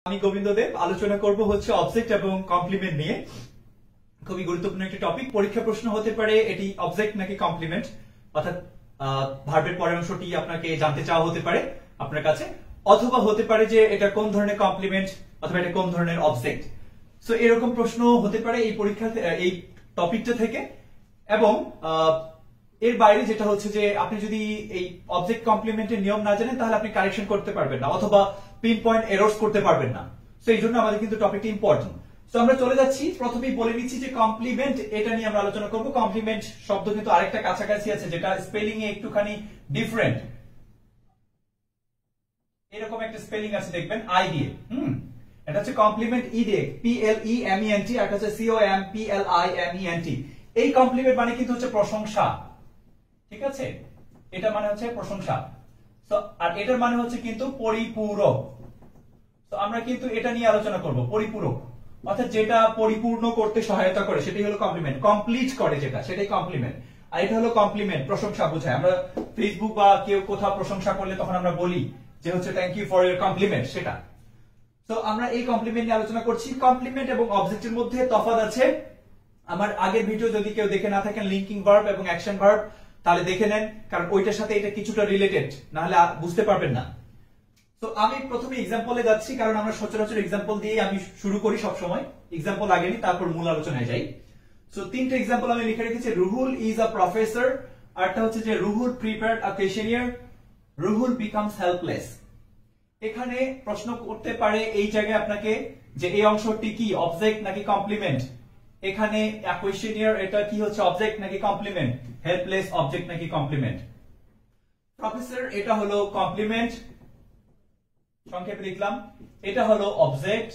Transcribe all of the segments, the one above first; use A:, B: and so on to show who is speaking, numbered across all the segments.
A: আমি গোবিন্দ দেব আলোচনা করব হচ্ছে অবজেক্ট এবং কমপ্লিমেন্ট নিয়ে। খুবই গুরুত্বপূর্ণ একটি টপিক। পরীক্ষা প্রশ্ন হতে পারে এটি অবজেক্ট নাকি কমপ্লিমেন্ট, অর্থাৎ ভার্বের পরের অংশটি আপনাকে জানতে চাওয়া হতে পারে আপনার কাছে, অথবা হতে পারে যে এটা কোন ধরনের কমপ্লিমেন্ট অথবা এটা কোন ধরনের অবজেক্ট। সো এরকম প্রশ্ন হতে পারে এই পরীক্ষাতে এই টপিকটা থেকে। এবং এর বাইরে যেটা হচ্ছে যে আপনি যদি এই অবজেক্ট কমপ্লিমেন্টের নিয়ম না জানেন তাহলে আপনি কারেকশন করতে পারবেন না অথবা পিন পয়েন্ট এরর্স করতে পারবেন না। সো এই জন্য আমাদের কিন্তু টপিকটা ইম্পর্টেন্ট। সো আমরা চলে যাচ্ছি, প্রথমেই বলে নিচ্ছি যে কমপ্লিমেন্ট এটা নিয়ে আমরা আলোচনা করব। কমপ্লিমেন্ট শব্দ কিন্তু আরেকটা কাছাকাছি আছে যেটা স্পেলিং এ একটুখানি ডিফারেন্ট। এরকম একটা স্পেলিং আছে দেখবেন আই দিয়ে, এটা হচ্ছে কমপ্লিমেন্ট ই দিয়ে, PLEMENT, আর হচ্ছে COMPLIMENT। এই কমপ্লিমেন্ট মানে কিন্তু হচ্ছে প্রশংসা, ঠিক আছে? এটা মানে হচ্ছে প্রশংসা। তো আর এটার মানে হচ্ছে কিন্তু পরিপূরক। তো আমরা কিন্তু এটা নিয়ে আলোচনা করব, পরিপূরক অর্থাৎ যেটা পরিপূর্ণ করতে সহায়তা করে সেটাই হলো কমপ্লিমেন্ট, কমপ্লিট করে যেটা সেটাই কমপ্লিমেন্ট। আর এটা হলো কমপ্লিমেন্ট, প্রশংসা বোঝায়। আমরা ফেসবুক বা কেউ কোথাও প্রশংসা করলে তখন আমরা বলি যে হচ্ছে thank you for your compliment, সেটা। তো আমরা এই কমপ্লিমেন্ট নিয়ে আলোচনা করছি। কমপ্লিমেন্ট এবং অবজেক্টের মধ্যে তফাৎ আছে। আমার আগের ভিডিও যদি কেউ দেখে না থাকেন, লিঙ্কিং ভার্ব এবং অ্যাকশন ভার্ব, তাহলে দেখে নেন, কারণ ওইটার সাথে এটা কিছুটা রিলেটেড, না হলে বুঝতে পারবেন না। তো আমি প্রথমে এক্সাম্পলে যাচ্ছি, কারণ আমরা সচরাচর এক্সাম্পল দিয়ে আমি শুরু করি সব সময়, এক্সাম্পল আগে নি তারপর মূল আলোচনায় যাই। সো তিনটা এক্সাম্পল আমি লিখে রেখেছি। রুহুল ইজ আ প্রফেসর, আরটা হচ্ছে যে রুহুল প্রিপেয়ার্ড আ কোয়েশ্চেনিয়ার, রুহুল বিকামস হেল্পলেস। এখানে প্রশ্ন করতে পারে এই জায়গায় আপনাকে যে এই অংশটি কি অবজেক্ট নাকি কমপ্লিমেন্ট। এখানে কোয়েশ্চেনিয়ার এটা কি হচ্ছে অবজেক্ট নাকি কমপ্লিমেন্ট, হেল্পলেস অবজেক্ট নাকি কমপ্লিমেন্ট। প্রফেসর এটা হলো কমপ্লিমেন্ট, সংক্ষেপে লিখলাম। এটা হলো অবজেক্ট,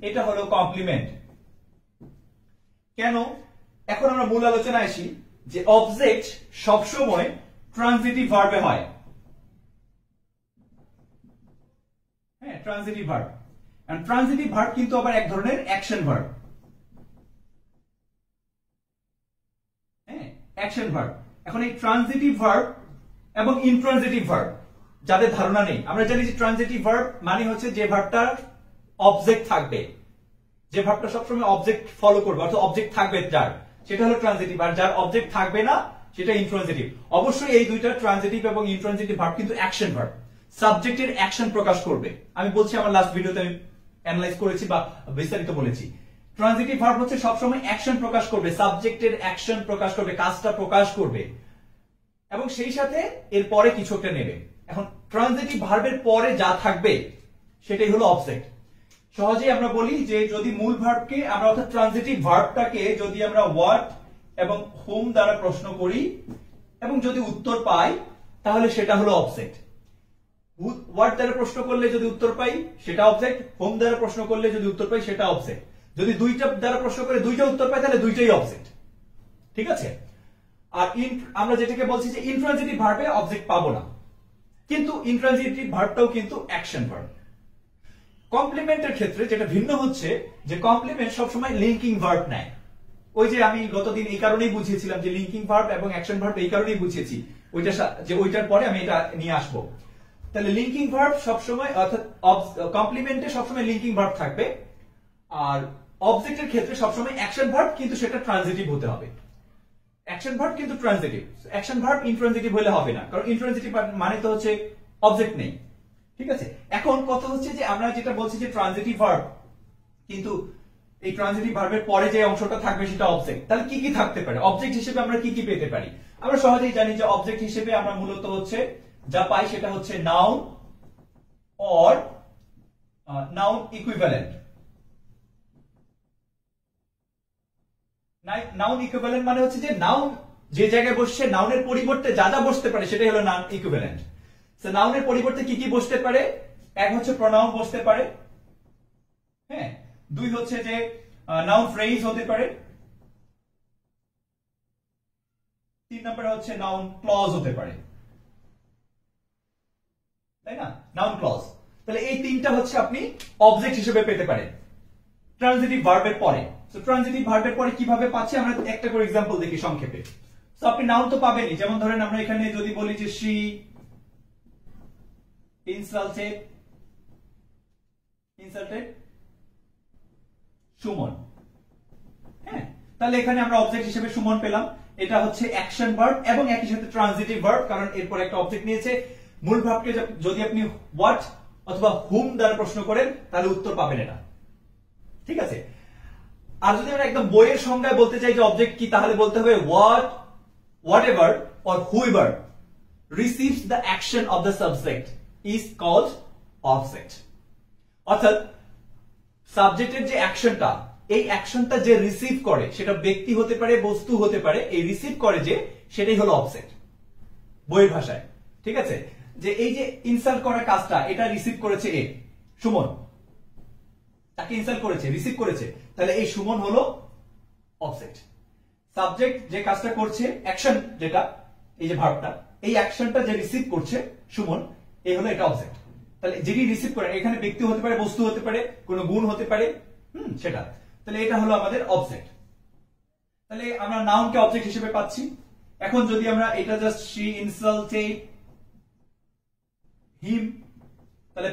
A: এটা হলো কমপ্লিমেন্ট। কেন? এখন আমরা মূল আলোচনায় আসি যে অবজেক্ট সবসময় ট্রানজিটিভ ভার্বে হয়। হ্যাঁ, transitive verb. And transitive verb কিন্তু আবার এক ধরনের অ্যাকশন ভার্ব। হ্যাঁ, অ্যাকশন ভার্ব। এখন এই ট্রানজিটিভ ভার্ব এবং ইনট্রানজিটিভ ভার্ব যাদের ধারণা নেই, আমরা জানি যে ট্রানজিটিভ ভার্ব মানে হচ্ছে যে ভার্বটার অবজেক্ট থাকবে, যে ভার্বটা সবসময় অবজেক্ট ফলো করবে, অর্থাৎ অবজেক্ট থাকবে যার, সেটা হলো ট্রানজিটিভ। আর যার অবজেক্ট থাকবে না সেটা ইনট্রানজিটিভ। অবশ্যই এই দুইটা ট্রানজিটিভ এবং ইনট্রানজিটিভ ভার্ব কিন্তু অ্যাকশন ভার্ব, সাবজেক্টের অ্যাকশন প্রকাশ করবে। আমি বলছি, আমার লাস্ট ভিডিওতে আমি অ্যানালাইজ করেছি বা বিস্তারিত বলেছি। ট্রানজিটিভ ভার্ব হচ্ছে সবসময় অ্যাকশন প্রকাশ করবে, সাবজেক্টের অ্যাকশন প্রকাশ করবে, কাজটা প্রকাশ করবে এবং সেই সাথে এর পরে কিছু একটা নেবে। এখন ট্রানজিটিভ ভার্বের পরে যা থাকবে সেটাই হলো অবজেক্ট। সহজেই আমরা বলি যে যদি মূল ভার্বকে আমরা অর্থাৎ ট্রানজিটিভ ভার্বটাকে যদি আমরা হোয়াট এবং হোম দ্বারা প্রশ্ন করি এবং যদি উত্তর পাই তাহলে সেটা হলো অবজেক্ট। হোয়াট দ্বারা প্রশ্ন করলে যদি উত্তর পাই সেটা অবজেক্ট, হোম দ্বারা প্রশ্ন করলে যদি উত্তর পাই সেটা অবজেক্ট। যদি দুইটা দ্বারা প্রশ্ন করে দুইটা উত্তর পাই তাহলে দুইটাই অবজেক্ট, ঠিক আছে? আর আমরা যেটাকে বলছি যে ইনট্রানজিটিভ ভার্বে অবজেক্ট পাবো না, কিন্তু ইনট্রানজিটিভ ভার্বটাও কিন্তু অ্যাকশন ভার্ব। কমপ্লিমেন্টের ক্ষেত্রে যেটা ভিন্ন হচ্ছে যে কমপ্লিমেন্ট সবসময় লিঙ্কিং ভার্ব নেয়। ওই যে আমি গতদিন এই কারণেই বুঝিয়েছিলাম যে লিঙ্কিং ভার্ব এবং অ্যাকশন ভার্ব এই কারণেই বুঝিয়েছি, ওইটার পরে আমি এটা নিয়ে আসবো। তাহলে লিঙ্কিং ভার্ব সবসময় অর্থাৎ কমপ্লিমেন্টে সবসময় লিঙ্কিং ভার্ব থাকবে, আর অবজেক্টের ক্ষেত্রে সবসময় অ্যাকশন ভার্ব, কিন্তু সেটা ট্রানজিটিভ হতে হবে। অ্যাকশন ভার্ব কিন্তু ট্রানজিটিভ, অ্যাকশন ভার্ব ইনট্রানজিটিভ হলে হবে না, কারণ ইনট্রানজিটিভ মানে তো হচ্ছে অবজেক্ট নেই, ঠিক আছে? এখন কথা হচ্ছে যে আমরা যেটা বলছি যে ট্রানজিটিভ ভার্ব, কিন্তু এই ট্রানজিটিভ ভার্বের পরে যে অংশটা থাকবে সেটা অবজেক্ট। তাহলে কি কি থাকতে পারে অবজেক্ট হিসেবে, আমরা কি কি পেতে পারি? আমরা সহজেই জানি যে অবজেক্ট হিসেবে আমরা মূলত হচ্ছে যা পাই সেটা হচ্ছে noun or noun equivalent. Noun equivalent মানে হচ্ছে যে নাউন যে জায়গায় বসছে, নাউনের পরিবর্তে যা যা বসতে পারে সেটাই হলো নাউন ইকুইভ্যালেন্ট। সো নাউনের পরিবর্তে কি কি বসতে পারে? এক হচ্ছে প্রোনাউন বসতে পারে, হ্যাঁ। দুই হচ্ছে যে নাউন ফ্রেজ হতে পারে। তিন নম্বরে হচ্ছে নাউন ক্লজ হতে পারে, তাই না? Noun clause. তাহলে এই তিনটা হচ্ছে আপনি অবজেক্ট হিসেবে পেতে পারেন ট্রানজিটিভ ভার্বের পরে। সো ট্রানজিটিভ ভার্বের পরে কিভাবে পাচ্ছি আমরা একটা করে এক্সাম্পল দেখি সংক্ষেপে। সো আপনি নাউন তো পাবেনই, যেমন ধরেন আমরা এখানে যদি বলি যে she insulted ইনসাল্টেড সুমন। হ্যাঁ, তাহলে এখানে আমরা অবজেক্ট হিসেবে সুমন পেলাম। এটা হচ্ছে অ্যাকশন ভার্ব এবং একই সাথে ট্রানজিটিভ ভার্ব, কারণ এরপর একটা অবজেক্ট নিয়েছে। মূল ভার্বকে যদি আপনি হোয়াট অথবা হুম দ্বারা প্রশ্ন করেন তাহলে উত্তর পাবেন এটা। ঠিক আছে, আর যদি আমরা একদম বইয়ের সংজ্ঞায় বলতে চাই যে অবজেক্ট কি, তাহলে বলতে হবে whatever or whoever receives the action of the subject is called object। অর্থাৎ সাবজেক্টের যে অ্যাকশনটা, এই অ্যাকশনটা যে রিসিভ করে, সেটা ব্যক্তি হতে পারে, বস্তু হতে পারে, এই রিসিভ করে যে, সেটাই হলো অবজেক্ট বইয়ের ভাষায়। ঠিক আছে, যে এই যে ইনসাল্ট করার কাজটা, এটা রিসিভ করেছে এ সুমন, তাকে ইনসাল্ট করেছে, রিসিভ করেছে, তাহলে এই সুমন হলো অবজেক্ট। সাবজেক্ট যে কাজটা করছে, অ্যাকশন যেটা, এই যে ভার্বটা, এই অ্যাকশনটা যে রিসিভ করছে সুমন, এই হলো এটা অবজেক্ট। তাহলে যেটি রিসিভ করে, এখানে ব্যক্তি হতে পারে, বস্তু হতে পারে, কোনো গুণ হতে পারে, সেটা, তাহলে এটা হলো আমাদের অবজেক্ট। তাহলে আমরা নাউনকে অবজেক্ট হিসেবে পাচ্ছি। এখন যদি আমরা এটা জাস্ট শি ইনসাল্টেড হিম, তাহলে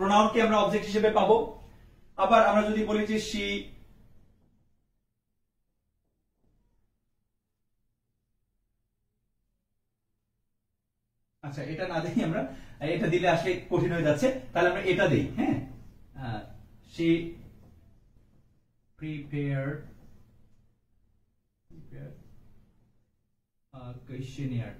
A: প্রোনাউনকে আমরা অবজেক্ট হিসেবে পাবো। আবার আমরা যদি বলি যে শি আচ্ছা, এটা না দিই আমরা, এটা দিলে আসলে কঠিন হয়ে যাচ্ছে, তাহলে আমরা এটা দিই। হ্যাঁ, শি prepared a questionnaire।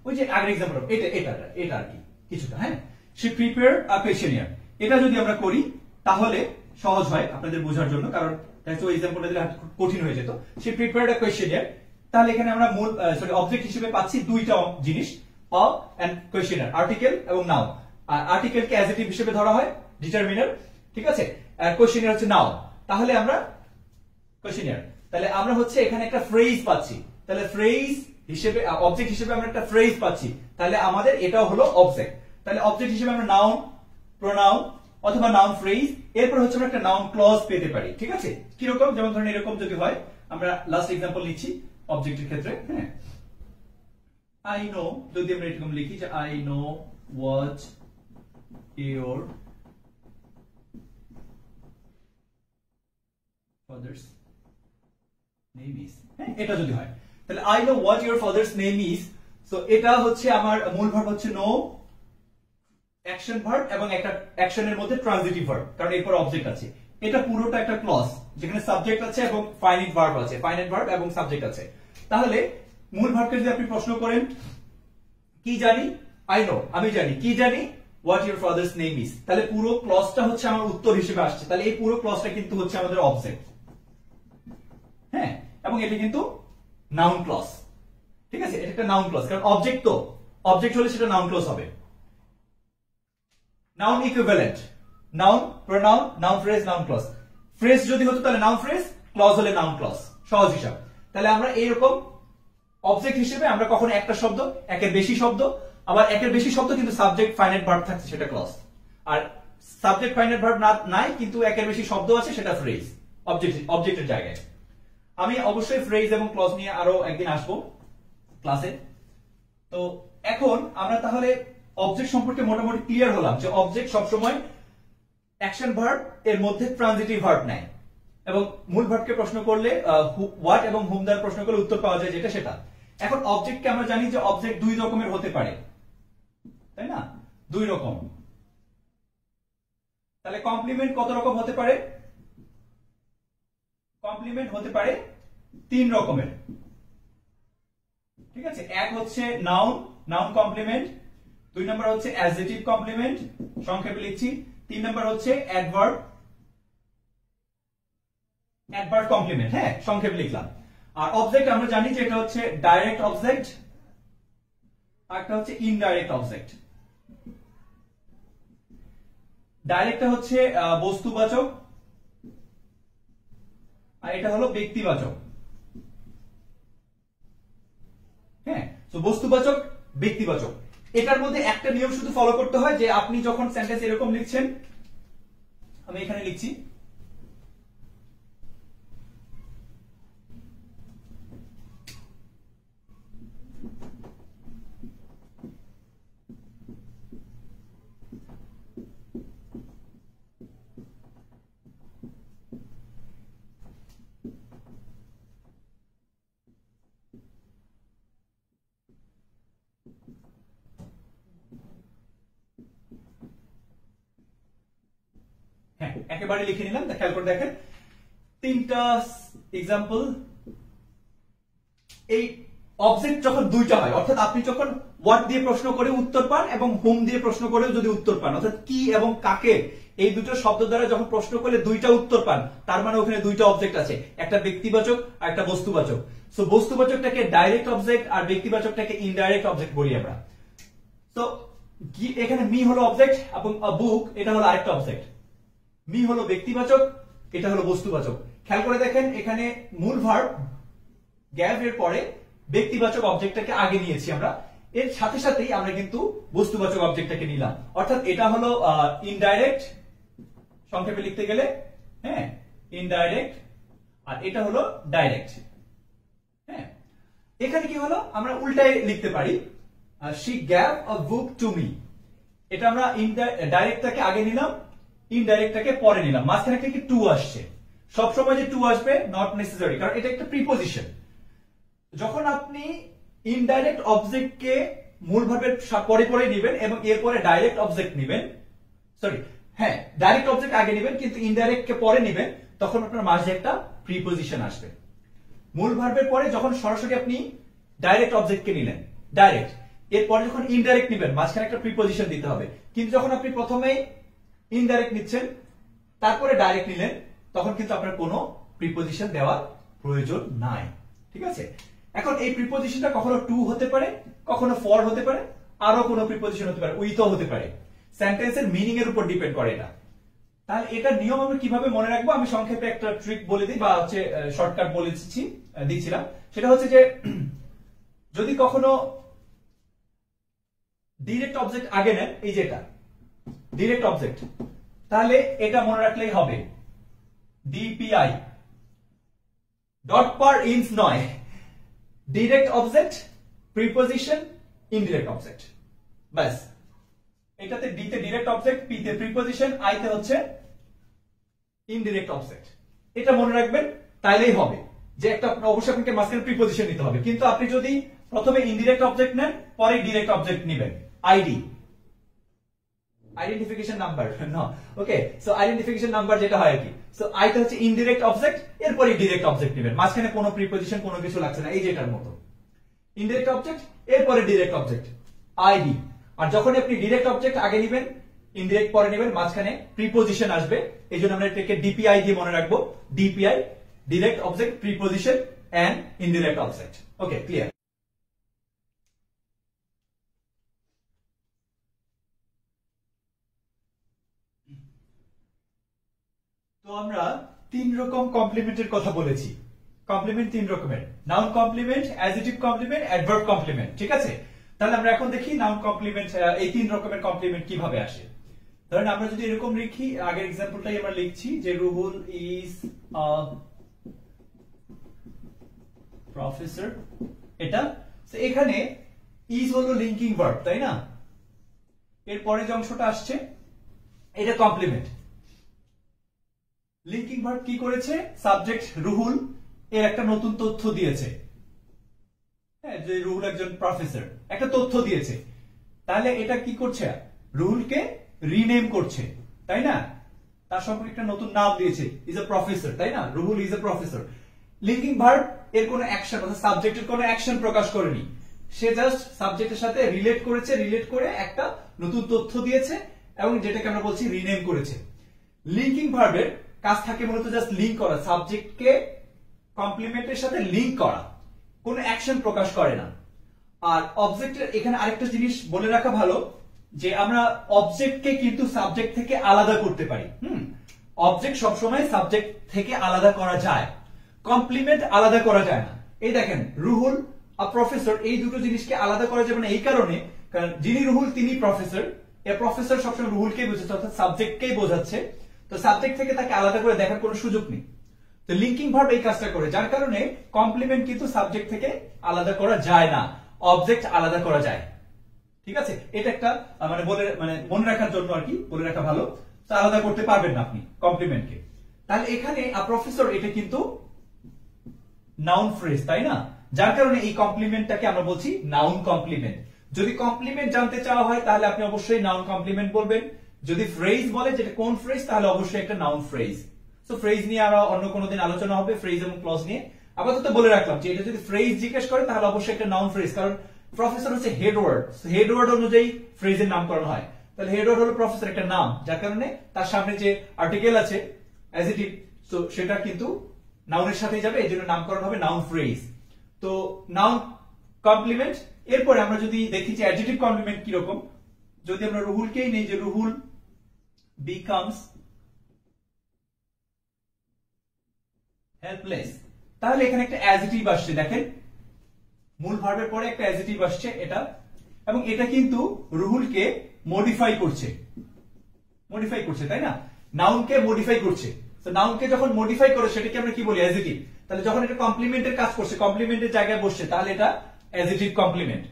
A: ওই যে আগের এক্সাম্পল, এটা আর কি কিছুটা। হ্যাঁ, she prepared a questionnaire, এটা যদি আমরা করি তাহলে সহজ হয় আপনাদের বোঝার জন্য, কারণ ওই এক্সাম্পলটা দিলে কঠিন হয়ে যেত। she prepared a questionnaire, তাহলে এখানে আমরা মূল অবজেক্ট হিসেবে পাচ্ছি দুইটা জিনিস, a and questionnaire, আর্টিকেল এবং নাউন। আর্টিকেলকে অ্যাডজেক্টিভ হিসেবে ধরা হয়, ডিটারমিনার। ঠিক আছে, আর কোশ্চেনার হচ্ছে নাউন। তাহলে আমরা কোশ্চেনার, তাহলে আমরা হচ্ছে এখানে একটা ফ্রেজ পাচ্ছি। তাহলে ফ্রেজ হিসেবে, অবজেক্ট হিসেবে আমরা একটা ফ্রেজ পাচ্ছি, তাহলে আমাদের এটাও হলো অবজেক্ট। তাহলে অবজেক্ট হিসেবে আমরা নাউন, প্রোনাউন অথবা নাউন ফ্রেজ, এরপর হচ্ছে আমরা একটা নাউন ক্লজ পেতে পারি। ঠিক আছে, কিরকম, যেমন ধরেন এরকম যদি হয়, আমরা লাস্ট এক্সাম্পল নিচ্ছি অবজেক্টের ক্ষেত্রে। হ্যাঁ, আই নো, যদি আমরা এরকম লিখি যে I know what your father's name is। হ্যাঁ, এটা যদি হয়, তাহলে I know what your father's name is, so এটা হচ্ছে আমার মূল ভার্ব হচ্ছে নো, অ্যাকশন ভার্ব এবং একটা অ্যাকশনের মধ্যে ট্রানজিটিভ ভার্ব, কারণ এরপর অবজেক্ট আছে। এটা পুরোটা একটা ক্লজ যেখানে সাবজেক্ট আছে এবং ফাইনাইট ভার্ব আছে, ফাইনাইট ভার্ব এবং সাবজেক্ট আছে। তাহলে মূল ভার্বকে যদি আপনি প্রশ্ন করেন কি জানি, I know, আমি জানি, কি জানি, what your father's name is, তাহলে পুরো ক্লজটা হচ্ছে আমার উত্তর হিসেবে আসছে। তাহলে এই পুরো ক্লজটা কিন্তু হচ্ছে আমাদের অবজেক্ট। হ্যাঁ, এবং এটা কিন্তু নাউন ক্লজ। ঠিক আছে, এটা একটা নাউন ক্লজ, কারণ অবজেক্ট তো, অবজেক্ট হলে সেটা নাউন ক্লজ হবে। Noun equivalent, noun, pronoun, noun phrase, noun clause. Phrase যদি হতো তাহলে নাউন ফ্রেজ, ক্লজ হলে নাউন ক্লজ, সহজ হিসাব। তাহলে আমরা এইরকম অবজেক্ট হিসেবে আমরা কখনো একটা শব্দ, একের বেশি শব্দ, আবার একের বেশি শব্দ কিন্তু সাবজেক্ট ফাইনাইট ভার্ব থাকছে, সেটা ক্লজ। আর সাবজেক্ট ফাইনাইট ভার্ব নাই কিন্তু একের বেশি শব্দ আছে, সেটা ফ্রেজ, অবজেক্টের জায়গায়। আমি অবশ্যই ফ্রেজ এবং ক্লজ নিয়ে আরো একদিন আসবো ক্লাসে। তো এখন আমরা তাহলে অবজেক্ট সম্পর্কে মোটামুটি ক্লিয়ার হলাম যে অবজেক্ট সবসময় অ্যাকশন ভার্ব এর মধ্যে ট্রানজিটিভ ভার্ব নেয়, এবং মূল ভার্বকে প্রশ্ন করলে হোয়াট এবং হুম দ্বারা প্রশ্ন করলে উত্তর পাওয়া যায় যেটা সেটা। এখন অবজেক্টকে আমরা জানি যে অবজেক্ট দুই রকমের হতে পারে, তাই না, দুই রকম। তাহলে কমপ্লিমেন্ট কত রকম হতে পারে? কমপ্লিমেন্ট হতে পারে তিন রকমের। ঠিক আছে, এক হচ্ছে নাউন, নাউন কমপ্লিমেন্ট, দুই নম্বর হচ্ছে অ্যাডজেক্টিভ কমপ্লিমেন্ট, সংক্ষেপে লিখছি, তিন নম্বর হচ্ছে অ্যাডভার্ব, অ্যাডভার্ব কমপ্লিমেন্ট। হ্যাঁ, সংক্ষেপে লিখলাম। আর অবজেক্ট আমরা জানি যে এটা হচ্ছে ডাইরেক্ট অবজেক্ট, আর একটা হচ্ছে ইনডাইরেক্ট অবজেক্ট। ডাইরেক্টটা হচ্ছে বস্তুবাচক, আর এটা হলো ব্যক্তিবাচক। হ্যাঁ, তো বস্তুবাচক, ব্যক্তিবাচক, এটার মধ্যে একটা নিয়ম শুধু ফলো করতে হয় যে আপনি যখন সেন্টেন্স এরকম লিখছেন, আমি এখানে লিখছি একেবারে লিখে নিলাম, খেয়াল করে দেখেন তিনটা এক্সাম্পল। এই অবজেক্ট যখন দুইটা হয়, অর্থাৎ আপনি যখন হোয়াট দিয়ে প্রশ্ন করে উত্তর পান এবং হোম দিয়ে প্রশ্ন করেও যদি উত্তর পান, অর্থাৎ কি এবং কাকে এই দুটো শব্দ দ্বারা যখন প্রশ্ন করলে দুইটা উত্তর পান, তার মানে ওখানে দুইটা অবজেক্ট আছে, একটা ব্যক্তিবাচক আর একটা বস্তুবাচক। সো বস্তুবাচকটাকে ডাইরেক্ট অবজেক্ট আর ব্যক্তিবাচকটাকে ইনডাইরেক্ট অবজেক্ট বলি আমরা। তো এখানে মি হলো অবজেক্ট এবং বুক এটা হলো আরেকটা অবজেক্ট। মি হলো ব্যক্তিবাচক, এটা হলো বস্তুবাচক। খেয়াল করে দেখেন এখানে মূল ভার্ব গ্যাভ এর পরে ব্যক্তিবাচক অবজেক্টটাকে আগে নিয়েছি আমরা, এর সাথে সাথেই আমরা কিন্তু বস্তুবাচক অবজেক্টটাকে নিলাম, অর্থাৎ এটা হলো ইনডাইরেক্ট, সংক্ষেপে লিখতে গেলে হ্যাঁ ইনডাইরেক্ট, আর এটা হলো ডাইরেক্ট। হ্যাঁ, এখানে কি হলো আমরা উল্টায় লিখতে পারি, she gave a book to me, এটা আমরা ডাইরেক্টটাকে আগে নিলাম, ইনডাইরেক্টটাকে পরে নিলাম, মাঝখানে থেকে টু আসছে। সবসময় যে টু আসবে নট নেসেসারি, কারণ এটা একটা প্রিপোজিশন। যখন আপনি ইনডাইরেক্ট অবজেক্টকে মূল ভার্বের পরে পরে নেবেন এবং এরপরে ডাইরেক্ট অবজেক্ট নেবেন, সরি হ্যাঁ ডাইরেক্ট অবজেক্ট আগে নেবেন কিন্তু ইনডাইরেক্ট কে পরে নেবেন, তখন আপনার মাঝে একটা প্রিপোজিশন আসবে। মূল ভার্বের পরে যখন সরাসরি আপনি ডাইরেক্ট অবজেক্টকে নিলেন ডাইরেক্ট, এরপরে যখন ইনডাইরেক্ট নেবেন মাঝখানে একটা প্রিপোজিশন দিতে হবে। কিন্তু যখন আপনি প্রথমেই ইনডাইরেক্ট নিচ্ছেন তারপরে ডাইরেক্ট নিলেন, তখন কিন্তু আপনার কোনো প্রিপোজিশন দেওয়ার প্রয়োজন নাই। ঠিক আছে, এখন এই প্রিপোজিশনটা কখনো টু হতে পারে, কখনো ফর হতে পারে, আরো কোনো প্রিপোজিশন হতে পারে, উইথও হতে পারে। সেন্টেন্সের মিনিং এর উপর ডিপেন্ড করে এটা। তাহলে এটা নিয়ম আমরা কিভাবে মনে রাখবো, আমি সংক্ষেপে একটা ট্রিক বলে দিই বা হচ্ছে শর্টকাট দিচ্ছিলাম। সেটা হচ্ছে যে যদি কখনো ডিরেক্ট অবজেক্ট আগে নেন, এই যেটা ডিরেক্ট অবজেক্ট, তাহলে এটা মনে রাখলেই হবে ডিপিআই, ডট পার ইনস নয়, direct object preposition indirect object, ব্যাস। এটাতে ডি তে ডিরেক্ট অবজেক্ট, পি তে প্রিপোজিশন, আই তে হচ্ছে ইনডিরেক্ট অবজেক্ট। এটা মনে রাখবেন, তাইলেই হবে যে একটা অবশ্যই আপনাকে মাঝখানে প্রিপোজিশন নিতে হবে। কিন্তু আপনি যদি প্রথমে ইনডিরেক্ট অবজেক্ট নেন পরে ডিরেক্ট অবজেক্ট নেবেন, আইডি আইডেন্টিফিকেশন নাম্বার না, ওকে, সো আইডেন্টিফিকেশন নাম্বার যেটা হয় আর কি। সো আই টা হচ্ছে ইনডিরেক্ট অবজেক্ট, এরপরে ডিরেক্ট অবজেক্ট নেবেন, মাঝখানে কোনো প্রিপোজিশন কোনো কিছু লাগছে না, এই যেটার মতো ইনডিরেক্ট অবজেক্ট এরপরে ডিরেক্ট অবজেক্ট আইডি। আর যখন আপনি ডিরেক্ট অবজেক্ট আগে নেবেন ইনডিরেক্ট পরে নেবেন, মাঝখানে প্রিপোজিশন আসবে, এই জন্য আমরা এটাকে ডিপিআই দিয়ে মনে রাখবো, DPI direct object preposition and indirect object. Okay, clear? তো আমরা তিন রকম কমপ্লিমেন্টের কথা বলেছি। কমপ্লিমেন্ট তিন রকমের, noun complement, adjective complement, adverb complement. ঠিক আছে, তাহলে আমরা এখন দেখি নাউন কমপ্লিমেন্ট, এই তিন রকমের কমপ্লিমেন্ট কিভাবে আসে। ধরেন আমরা যদি এরকম লিখি, আগের এক্সাম্পলটাই আমরা লিখছি যে রুহুল ইজ আ প্রফেসর, এটা এখানে ইজ হলো লিঙ্কিং ভার্ব, তাই না? এরপরে যে অংশটা আসছে এটা কমপ্লিমেন্ট। লিঙ্কিং ভার্ব কি করেছে? সাবজেক্ট রুহুল এর একটা নতুন তথ্য দিয়েছে, হ্যাঁ, যে রুহুল একজন প্রফেসর, একটা তথ্য দিয়েছে। তাহলে এটা কি করছে? রুহুলকে রিনেম করছে, তাই না? তার সম্পর্কে একটা নতুন নাম দিয়েছে, ইজ এ প্রফেসর, তাই না? Ruhul is a professor. Linking verb এর কোনো অ্যাকশন, অর্থাৎ সাবজেক্টের কোনো অ্যাকশন প্রকাশ করেনি, সে জাস্ট সাবজেক্টের সাথে রিলেট করেছে, রিলেট করে একটা নতুন তথ্য দিয়েছে এবং যেটাকে আমরা বলছি রিনেম করেছে। লিঙ্কিং ভার্বের কাজ থাকে মূলত জাস্ট লিঙ্ক করা, সাবজেক্টকে কমপ্লিমেন্টের সাথে লিঙ্ক করা, কোনো অ্যাকশন প্রকাশ করে না। আর অবজেক্টের এখানে আরেকটা জিনিস বলে রাখা ভালো, যে আমরা অবজেক্টকে কিন্তু সাবজেক্ট থেকে আলাদা করতে পারি। অবজেক্ট সবসময় সাবজেক্ট থেকে আলাদা করা যায়, কমপ্লিমেন্ট আলাদা করা যায় না। এই দেখেন রুহুল আর প্রফেসর, এই দুটো জিনিসকে আলাদা করা যাবে না এই কারণে, কারণ যিনি রুহুল তিনি প্রফেসর, এর প্রফেসর সবসময় রুহুলকেই বোঝাচ্ছে, অর্থাৎ সাবজেক্টকেই বোঝাচ্ছে। তো সাবজেক্ট থেকে তাকে আলাদা করে দেখার কোনো সুযোগ নেই। তো লিঙ্কিং ভার্ব এই কাজটা করে, যার কারণে কমপ্লিমেন্ট কিন্তু সাবজেক্ট থেকে আলাদা করা যায় না, অবজেক্ট আলাদা করা যায়। ঠিক আছে, এটা একটা মনে রাখার জন্য আর কি, বলে রাখা ভালো। তো আলাদা করতে পারবেন না আপনি কমপ্লিমেন্টকে। তাহলে এখানে প্রফেসর এটা কিন্তু নাউন ফ্রেজ, তাই না? যার কারণে এই কমপ্লিমেন্টটাকে আমরা বলছি নাউন কমপ্লিমেন্ট। যদি কমপ্লিমেন্ট জানতে চাওয়া হয় তাহলে আপনি অবশ্যই নাউন কমপ্লিমেন্ট বলবেন, যদি ফ্রেজ বলে যেটা কোন ফ্রেজ, তাহলে অবশ্যই একটা নাউন ফ্রেজ। সো ফ্রেজ নিয়ে আরো অন্য কোনো দিন আলোচনা হবে, ফ্রেজ এবং ক্লজ নিয়ে। আপাতত বলে রাখলাম যে এটা যদি ফ্রেজ জিজ্ঞেস করে তাহলে অবশ্যই একটা নাউন ফ্রেজ, কারণ প্রফেসর হচ্ছে হেড ওয়ার্ড, হেড ওয়ার্ড অনুযায়ী ফ্রেজের নামকরণ হয়। তাহলে হেড ওয়ার্ড হলো প্রফেসর একটা নাম, যার কারণে তার সামনে যে আর্টিকেল আছে অ্যাডজেক্টিভ, তো সেটা কিন্তু নাউনের সাথেই যাবে, এই জন্য নামকরণ হবে নাউন ফ্রেজ। তো নাউন কমপ্লিমেন্ট। এরপরে আমরা যদি দেখি যে অ্যাডজেক্টিভ কমপ্লিমেন্ট কিরকম, যদি আমরা রুহুলকেই নেই, যে রুহুল বিকামস হেল্পলেস, তাহলে এখানে একটা অ্যাডজেক্টিভ আসছে, দেখেন মূল ভার্বের পরে একটা অ্যাডজেক্টিভ আসছে এটা, এবং এটা কিন্তু রুহুলকে মডিফাই করছে, তাই না? নাউনকে মডিফাই করছে। তো নাউনকে যখন মডিফাই করে সেটাকে আমরা কি বলি? অ্যাডজেক্টিভ। তাহলে যখন এটা কমপ্লিমেন্টের কাজ করছে, কমপ্লিমেন্টের জায়গায় বসছে, তাহলে এটা অ্যাডজেক্টিভ কমপ্লিমেন্ট।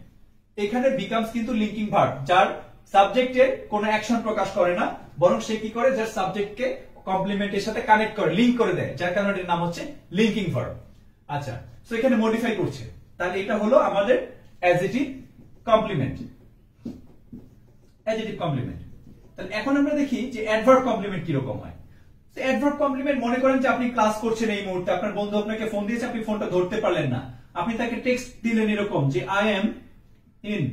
A: এখানে বিকামস কিন্তু লিঙ্কিং ভার্ব, যার সাবজেক্টের কোনো অ্যাকশন প্রকাশ করে না, বরং সে কি করে, যার সাবজেক্টকে কমপ্লিমেন্টের সাথে কানেক্ট করে, লিংক করে দেয়, যার কারণে এর নাম হচ্ছে লিঙ্কিং ভার্ব। আচ্ছা, তো এখানে মডিফাই করছে, তাহলে এটা হলো আমাদের অ্যাডজেক্টিভ কমপ্লিমেন্ট। Adjective complement. তাহলে এখন আমরা দেখি যে অ্যাডভার্ব কমপ্লিমেন্ট কিরকম হয়। তো অ্যাডভার্ব কমপ্লিমেন্ট, মনে করেন যে আপনি ক্লাস করছেন এই মুহূর্তে, আপনার বন্ধু আপনাকে ফোন দিয়েছে, আপনি ফোনটা ধরতে পারলেন না, আপনি তাকে টেক্সট দিলেন এরকম যে আই এম ইন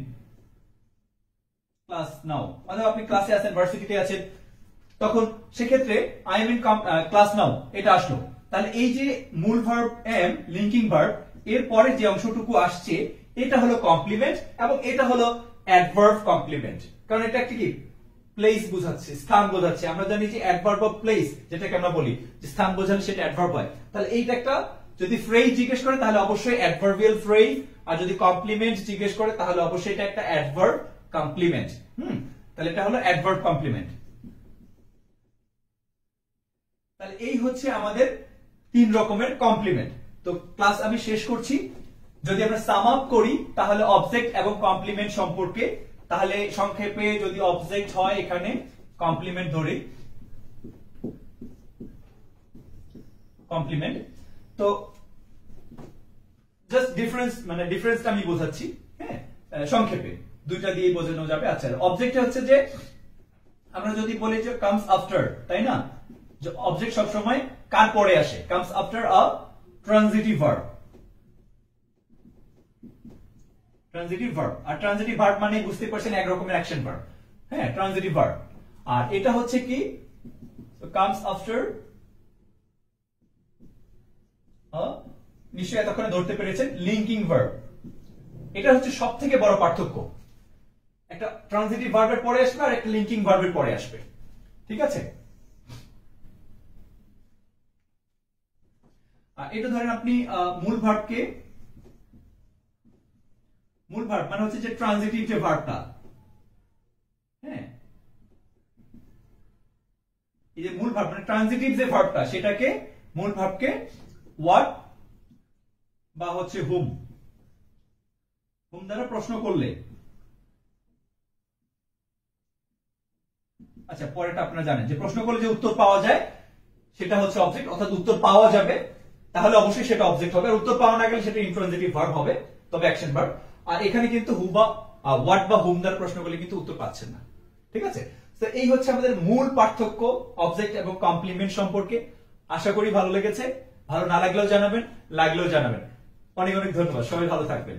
A: ক্লাস নাও, অথবা আপনি ক্লাসে আছেন, ভার্সিটিতে আছেন, তখন সেক্ষেত্রে আই এম ইন ক্লাস নাও এটা আসলো। তাহলে এই যে মূল ভার্ব এম, লিঙ্কিং ভার্ব, এর পরে যে অংশটুকু আসছে এটা হলো কমপ্লিমেন্ট, এবং এটা হলো অ্যাডভার্ব কমপ্লিমেন্ট, কারণ এটা একটা কি প্লেস বোঝাচ্ছে, স্থান বোঝাচ্ছে। আমরা জানি যে অ্যাডভার্ব অফ প্লেস, যেটাকে আমরা বলি যে স্থান বোঝালে সেটা অ্যাডভার্ব হয়। তাহলে এইটা একটা, যদি ফ্রেজ জিজ্ঞেস করে তাহলে অবশ্যই অ্যাডভার্বিয়াল ফ্রেজ, আর যদি কমপ্লিমেন্ট জিজ্ঞেস করে তাহলে অবশ্যই এটা একটা অ্যাডভার্ব কমপ্লিমেন্ট। তাহলে এটা হলো অ্যাডভার্ব কমপ্লিমেন্ট। তাহলে এই হচ্ছে আমাদের 3 রকমের কমপ্লিমেন্ট। তো ক্লাস আমি শেষ করছি। যদি আমরা সাম আপ করি তাহলে অবজেক্ট এবং কমপ্লিমেন্ট সম্পর্কে, তাহলে সংক্ষেপে যদি অবজেক্ট হয় এখানে কমপ্লিমেন্ট ধরি, কমপ্লিমেন্ট। তো জাস্ট ডিফারেন্স, মানে ডিফারেন্সটা আমি বোঝাচ্ছি, হ্যাঁ, সংক্ষেপে দুইটা দিয়ে বোঝানো যাবে। আচ্ছা, অবজেক্ট হচ্ছে যে আমরা যদি বলি যে কামস আফটার, তাই না, যে অবজেক্ট সবসময় কার পরে আসে, comes after a transitive verb. Transitive verb, আর ট্রানজিটিভ ভার্ব মানে বুঝতে পারছেন এক রকমের অ্যাকশন ভার্ব, হ্যাঁ, ট্রানজিটিভ ভার্ব। আর এটা হচ্ছে কি কামস আফটার, নিশ্চয়ই এতক্ষণে ধরতে পেরেছেন, লিঙ্কিং ভার্ব। এটা হচ্ছে সব থেকে বড় পার্থক্য, একটা ট্রানজিটিভ ভার্বের পরে আসবে আর একটা লিঙ্কিং ভার্বের পরে আসবে, ঠিক আছে? এটা ধরেন আপনি মূল ভার্বকে, মূল ভার্ব মানে হচ্ছে যে ট্রানজিটিভ যে ভার্বটা, হ্যাঁ, এই যে মূল ভার্ব মানে ট্রানজিটিভ যে ভার্বটা, সেটাকে মূল ভার্বকে হোয়াট বা হচ্ছে হুম দ্বারা প্রশ্ন করলে, আচ্ছা পরেরটা আপনারা জানেন যে প্রশ্ন করলে যে উত্তর পাওয়া যায় সেটা হচ্ছে অবজেক্ট, অর্থাৎ উত্তর পাওয়া যাবে তাহলে অবশ্যই সেটা অবজেক্ট হবে, আর উত্তর পাওয়া না গেলে সেটা ইন্ট্রানজিটিভ ভার্ব হবে, তবে অ্যাকশন ভার্ব। আর এখানে কিন্তু হু বা হোয়াট বা হুম দ্বারা প্রশ্ন করলে কিন্তু উত্তর পাচ্ছেন না, ঠিক আছে? তো এই হচ্ছে আমাদের মূল পার্থক্য অবজেক্ট এবং কমপ্লিমেন্ট সম্পর্কে। আশা করি ভালো লেগেছে, ভালো না লাগলেও জানাবেন, লাগলেও জানাবেন। অনেক অনেক ধন্যবাদ, সবাই ভালো থাকবেন।